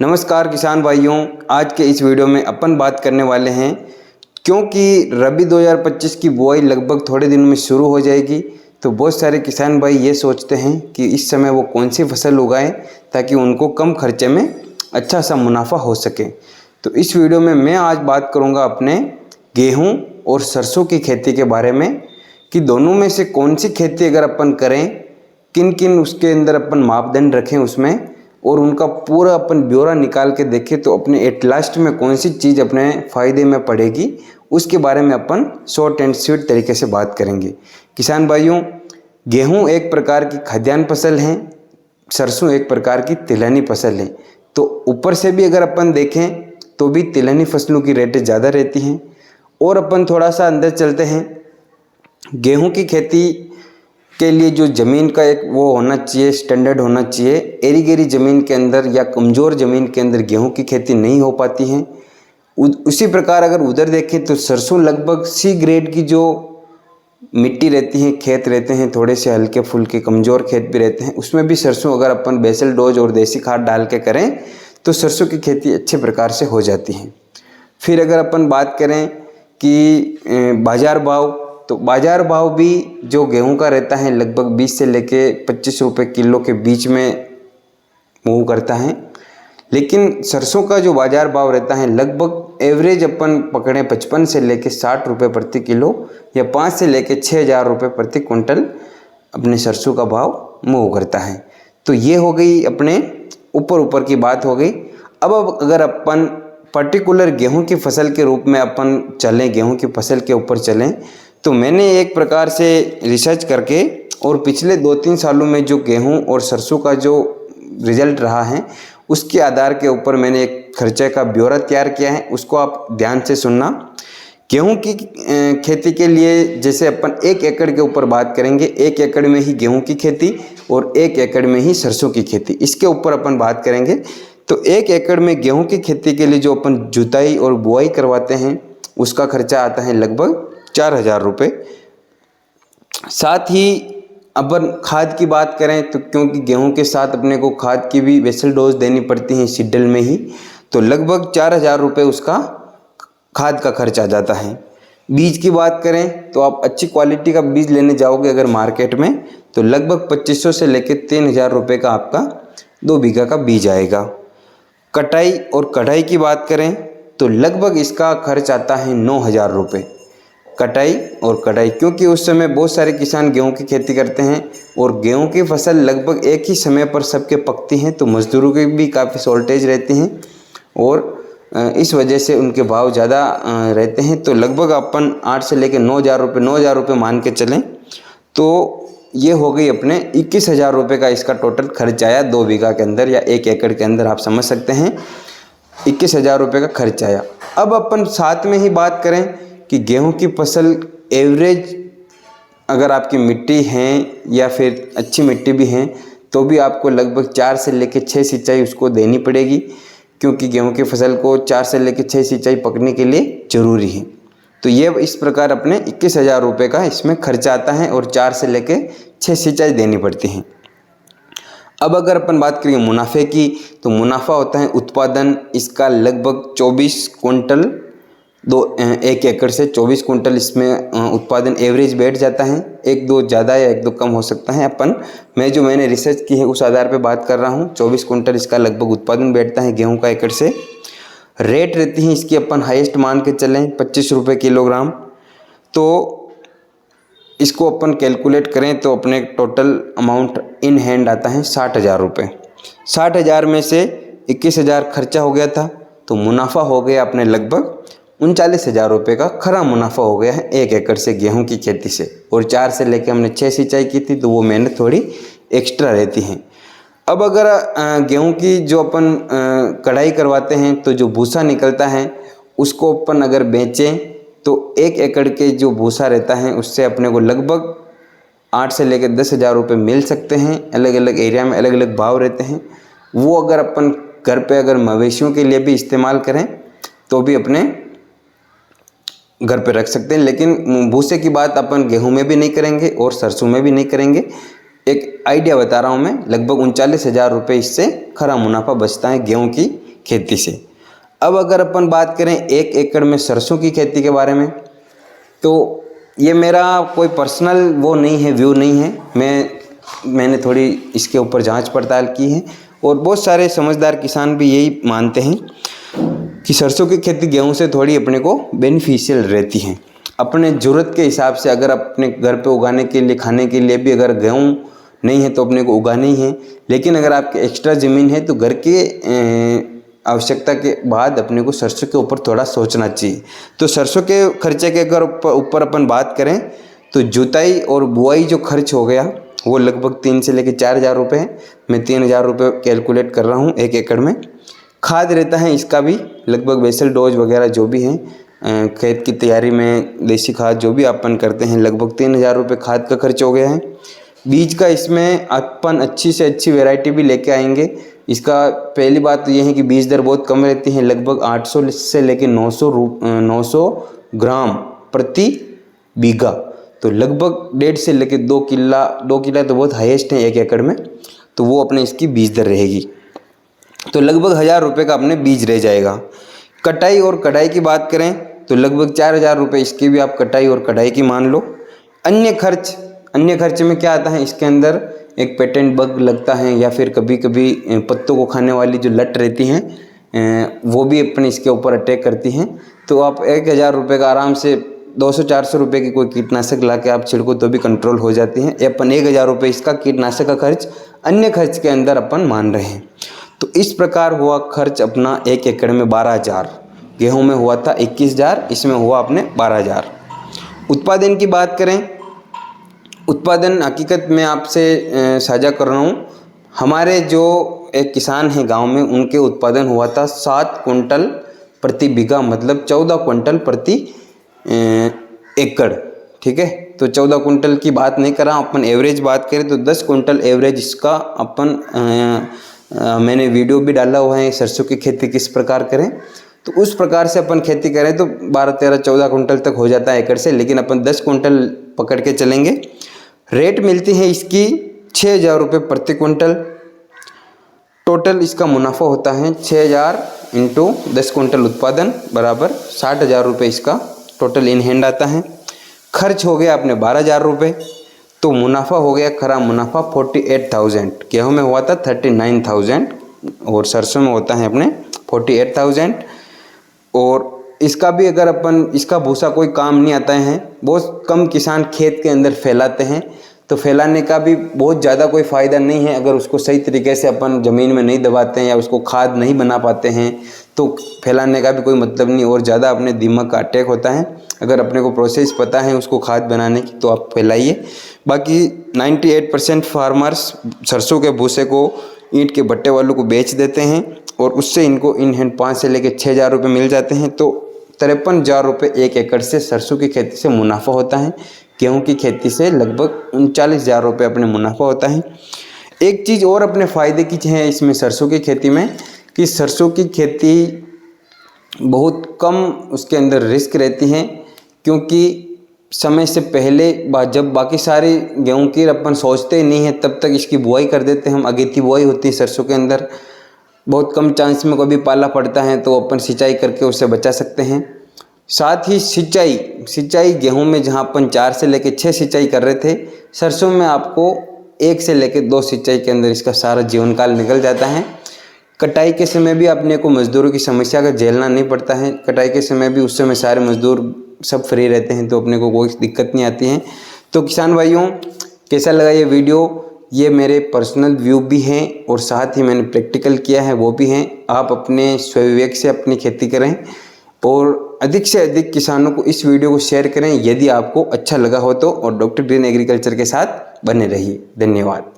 नमस्कार किसान भाइयों, आज के इस वीडियो में अपन बात करने वाले हैं क्योंकि रबी 2025 की बुआई लगभग थोड़े दिनों में शुरू हो जाएगी। तो बहुत सारे किसान भाई ये सोचते हैं कि इस समय वो कौन सी फसल उगाएं ताकि उनको कम खर्चे में अच्छा सा मुनाफा हो सके। तो इस वीडियो में मैं आज बात करूँगा अपने गेहूँ और सरसों की खेती के बारे में कि दोनों में से कौन सी खेती अगर अपन करें, किन किन उसके अंदर अपन मापदंड रखें उसमें, और उनका पूरा अपन ब्यौरा निकाल के देखें तो अपने एट लास्ट में कौन सी चीज़ अपने फ़ायदे में पड़ेगी, उसके बारे में अपन शॉर्ट एंड स्वीट तरीके से बात करेंगे। किसान भाइयों, गेहूं एक प्रकार की खाद्यान्न फसल है, सरसों एक प्रकार की तिलहनी फसल है। तो ऊपर से भी अगर अपन देखें तो भी तिलहनी फसलों की रेटें ज़्यादा रहती हैं। और अपन थोड़ा सा अंदर चलते हैं, गेहूं की खेती के लिए जो ज़मीन का एक वो होना चाहिए, स्टैंडर्ड होना चाहिए। एरी गेरी ज़मीन के अंदर या कमज़ोर ज़मीन के अंदर गेहूं की खेती नहीं हो पाती है। उसी प्रकार अगर उधर देखें तो सरसों लगभग सी ग्रेड की जो मिट्टी रहती है, खेत रहते हैं, थोड़े से हल्के फुल्के कमज़ोर खेत भी रहते हैं, उसमें भी सरसों अगर अपन बेसल डोज और देसी खाद डाल के करें तो सरसों की खेती अच्छे प्रकार से हो जाती है। फिर अगर अपन बात करें कि बाज़ार भाव, तो बाज़ार भाव भी जो गेहूं का रहता है लगभग 20 से लेके 25 रुपये किलो के बीच में मूव करता है। लेकिन सरसों का जो बाज़ार भाव रहता है लगभग एवरेज अपन पकड़े 55 से लेके 60 रुपये प्रति किलो या 5 से लेके 6,000 रुपये प्रति क्विंटल अपने सरसों का भाव मूव करता है। तो ये हो गई अपने ऊपर की बात हो गई। अब अगर अपन पर्टिकुलर गेहूं की फसल के रूप में अपन चलें, गेहूं की फसल के ऊपर चलें, तो मैंने एक प्रकार से रिसर्च करके और पिछले 2-3 सालों में जो गेहूं और सरसों का जो रिजल्ट रहा है उसके आधार के ऊपर मैंने एक खर्चे का ब्यौरा तैयार किया है, उसको आप ध्यान से सुनना। गेहूं की खेती के लिए जैसे अपन 1 एकड़ के ऊपर बात करेंगे, 1 एकड़ में ही गेहूं की खेती और 1 एकड़ में ही सरसों की खेती, इसके ऊपर अपन बात करेंगे। तो 1 एकड़ में गेहूं की खेती के लिए जो अपन जुताई और बुआई करवाते हैं उसका खर्चा आता है लगभग 4,000 रुपये। साथ ही अपन खाद की बात करें तो क्योंकि गेहूं के साथ अपने को खाद की भी वेसल डोज देनी पड़ती है सीडल में ही, तो लगभग 4,000 रुपये उसका खाद का खर्च आ जाता है। बीज की बात करें तो आप अच्छी क्वालिटी का बीज लेने जाओगे अगर मार्केट में तो लगभग 2,500 से लेकर 3,000 रुपये का आपका 2 बीघा का बीज आएगा। कटाई और कढ़ाई की बात करें तो लगभग इसका खर्च आता है 9,000 रुपये, कटाई और कढ़ाई, क्योंकि उस समय बहुत सारे किसान गेहूं की खेती करते हैं और गेहूं की फसल लगभग एक ही समय पर सबके पकती हैं, तो मज़दूरों की भी काफ़ी शॉर्टेज रहती हैं और इस वजह से उनके भाव ज़्यादा रहते हैं। तो लगभग अपन 8 से लेकर 9,000 रुपये मान के चलें तो ये हो गई अपने 21,000 रुपये का इसका टोटल खर्च आया 2 बीघा के अंदर या 1 एकड़ के अंदर, आप समझ सकते हैं 21,000 रुपये का खर्च आया। अब अपन साथ में ही बात करें कि गेहूं की फसल एवरेज अगर आपकी मिट्टी है या फिर अच्छी मिट्टी भी है तो भी आपको लगभग 4 से लेकर 6 सिंचाई उसको देनी पड़ेगी, क्योंकि गेहूं की फसल को 4 से लेकर 6 सिंचाई पकने के लिए ज़रूरी है। तो ये इस प्रकार अपने 21,000 रुपये का इसमें खर्चा आता है और 4 से लेकर 6 सिंचाई देनी पड़ती हैं। अब अगर अपन बात करें मुनाफे की, तो मुनाफा होता है उत्पादन इसका लगभग 24 कुंटल 1 एकड़ से 24 कुंटल इसमें उत्पादन एवरेज बैठ जाता है। 1-2 ज़्यादा या 1-2 कम हो सकता है। मैंने रिसर्च की है उस आधार पे बात कर रहा हूँ। 24 कुंटल इसका लगभग उत्पादन बैठता है गेहूं का एकड़ से। रेट रहती है इसकी अपन हाईएस्ट मान के चलें 25 रुपये किलोग्राम। तो इसको अपन कैलकुलेट करें तो अपने टोटल अमाउंट इन हैंड आता है 60,000 रुपये। 60,000 में से 21,000 खर्चा हो गया था, तो मुनाफा हो गया अपने लगभग 39,000 रुपये का खरा मुनाफा हो गया है 1 एकड़ से गेहूं की खेती से। और 4 से लेकर हमने 6 सिंचाई की थी तो वो मेहनत थोड़ी एक्स्ट्रा रहती है। अब अगर गेहूं की जो अपन कढ़ाई करवाते हैं तो जो भूसा निकलता है उसको अपन अगर बेचें तो 1 एकड़ के जो भूसा रहता है उससे अपने को लगभग 8 से लेकर 10,000 रुपये मिल सकते हैं। अलग अलग एरिया में अलग अलग भाव रहते हैं। वो अगर अपन घर पे अगर मवेशियों के लिए भी इस्तेमाल करें तो भी अपने घर पे रख सकते हैं। लेकिन भूसे की बात अपन गेहूं में भी नहीं करेंगे और सरसों में भी नहीं करेंगे। एक आइडिया बता रहा हूँ मैं, लगभग 39,000 रुपये इससे खरा मुनाफा बचता है गेहूं की खेती से। अब अगर अपन बात करें 1 एकड़ में सरसों की खेती के बारे में, तो ये मेरा कोई पर्सनल वो नहीं है, व्यू नहीं है, मैंने थोड़ी इसके ऊपर जांच पड़ताल की है और बहुत सारे समझदार किसान भी यही मानते हैं कि सरसों की खेती गेहूं से थोड़ी अपने को बेनिफिशियल रहती है। अपने ज़रूरत के हिसाब से अगर अपने घर पे उगाने के लिए, खाने के लिए भी अगर गेहूं नहीं है तो अपने को उगाना ही है, लेकिन अगर आपके एक्स्ट्रा ज़मीन है तो घर के आवश्यकता के बाद अपने को सरसों के ऊपर थोड़ा सोचना चाहिए। तो सरसों के खर्चे के अगर ऊपर अपन बात करें तो जुताई और बुआई जो खर्च हो गया वो लगभग 3 से लेकर 4,000 रुपये है। मैं 3,000 रुपये कैलकुलेट कर रहा हूँ 1 एकड़ में। खाद रहता है इसका भी लगभग बेसल डोज वगैरह जो भी है, खेत की तैयारी में देसी खाद जो भी अपन करते हैं, लगभग 3,000 रुपये खाद का खर्च हो गया है। बीज का इसमें अपन अच्छी से अच्छी वैरायटी भी लेके आएंगे। इसका पहली बात तो ये है कि बीज दर बहुत कम रहती है, लगभग 800 से लेकर 900 ग्राम प्रति बीघा, तो लगभग 1.5 से लेकर 2 किला तो बहुत हाईएस्ट है 1 एकड़ में, तो वो अपने इसकी बीज दर रहेगी। तो लगभग 1,000 रुपये का अपने बीज रह जाएगा। कटाई और कढ़ाई की बात करें तो लगभग 4,000 रुपये इसकी भी आप कटाई और कढ़ाई की मान लो। अन्य खर्च में क्या आता है, इसके अंदर एक पेटेंट बग लगता है या फिर कभी कभी पत्तों को खाने वाली जो लट रहती हैं वो भी अपने इसके ऊपर अटैक करती हैं। तो आप 1,000 रुपये का आराम से 200-400 रुपये की कोई कीटनाशक ला के आप छिड़को तो भी कंट्रोल हो जाती हैं। अपन 1,000 रुपये इसका कीटनाशक का खर्च अन्य खर्च के अंदर अपन मान रहे हैं। तो इस प्रकार हुआ खर्च अपना 1 एकड़ में 12,000। गेहूं में हुआ था 21,000, इसमें हुआ अपने 12,000। उत्पादन की बात करें, उत्पादन हकीकत में आपसे साझा कर रहा हूँ। हमारे जो एक किसान हैं गांव में, उनके उत्पादन हुआ था 7 कुंटल प्रति बीघा, मतलब 14 कुंटल प्रति एकड़। ठीक है, तो 14 कुंटल की बात नहीं कर रहा हूँ, अपन एवरेज बात करें तो 10 कुंटल एवरेज इसका अपन मैंने वीडियो भी डाला हुआ है, सरसों की खेती किस प्रकार करें, तो उस प्रकार से अपन खेती करें तो 12, 13, 14 कुंटल तक हो जाता है एकड़ से, लेकिन अपन 10 कुंटल पकड़ के चलेंगे। रेट मिलती है इसकी 6,000 रुपये प्रति कुंटल। टोटल इसका मुनाफा होता है 6,000 इंटू 10 कुंटल उत्पादन बराबर 60,000 रुपये इसका टोटल इन हैंड आता है। खर्च हो गया अपने 12,000 रुपये, तो मुनाफा हो गया खरा मुनाफा 48,000। गेहूँ में हुआ था 39,000 और सरसों में होता है अपने 48,000। और इसका भी अगर अपन, इसका भूसा कोई काम नहीं आता है, बहुत कम किसान खेत के अंदर फैलाते हैं, तो फैलाने का भी बहुत ज़्यादा कोई फ़ायदा नहीं है। अगर उसको सही तरीके से अपन ज़मीन में नहीं दबाते हैं या उसको खाद नहीं बना पाते हैं तो फैलाने का भी कोई मतलब नहीं, और ज़्यादा अपने दिमाग का अटैक होता है। अगर अपने को प्रोसेस पता है उसको खाद बनाने की तो आप फैलाइए। बाकी 98% फार्मर्स सरसों के भूसे को ईंट के भट्टे वालों को बेच देते हैं और उससे इनको इन हैंड 5 से लेकर 6,000 रुपये मिल जाते हैं। तो 53,000 रुपये 1 एकड़ से सरसों की खेती से मुनाफा होता है। गेहूं की खेती से लगभग 39,000 रुपये अपने मुनाफा होता है। एक चीज़ और अपने फ़ायदे की है इसमें सरसों की खेती में, कि सरसों की खेती बहुत कम उसके अंदर रिस्क रहती है, क्योंकि समय से पहले जब बाकी सारी गेहूं की अपन सोचते ही नहीं है तब तक इसकी बुआई कर देते हैं हम। अगेती बुआई होती है सरसों के अंदर, बहुत कम चांस में कभी पाला पड़ता है तो अपन सिंचाई करके उससे बचा सकते हैं। साथ ही सिंचाई गेहूं में जहां अपन 4 से लेकर 6 सिंचाई कर रहे थे, सरसों में आपको 1 से लेकर 2 सिंचाई के अंदर इसका सारा जीवन काल निकल जाता है। कटाई के समय भी अपने को मजदूरों की समस्या का झेलना नहीं पड़ता है। कटाई के समय भी उस समय सारे मजदूर सब फ्री रहते हैं तो अपने को कोई दिक्कत नहीं आती है। तो किसान भाइयों, कैसा लगा ये वीडियो? ये मेरे पर्सनल व्यू भी हैं और साथ ही मैंने प्रैक्टिकल किया है वो भी हैं। आप अपने स्वविवेक से अपनी खेती करें और अधिक से अधिक किसानों को इस वीडियो को शेयर करें यदि आपको अच्छा लगा हो तो, और डॉक्टर ग्रीन एग्रीकल्चर के साथ बने रहिए। धन्यवाद।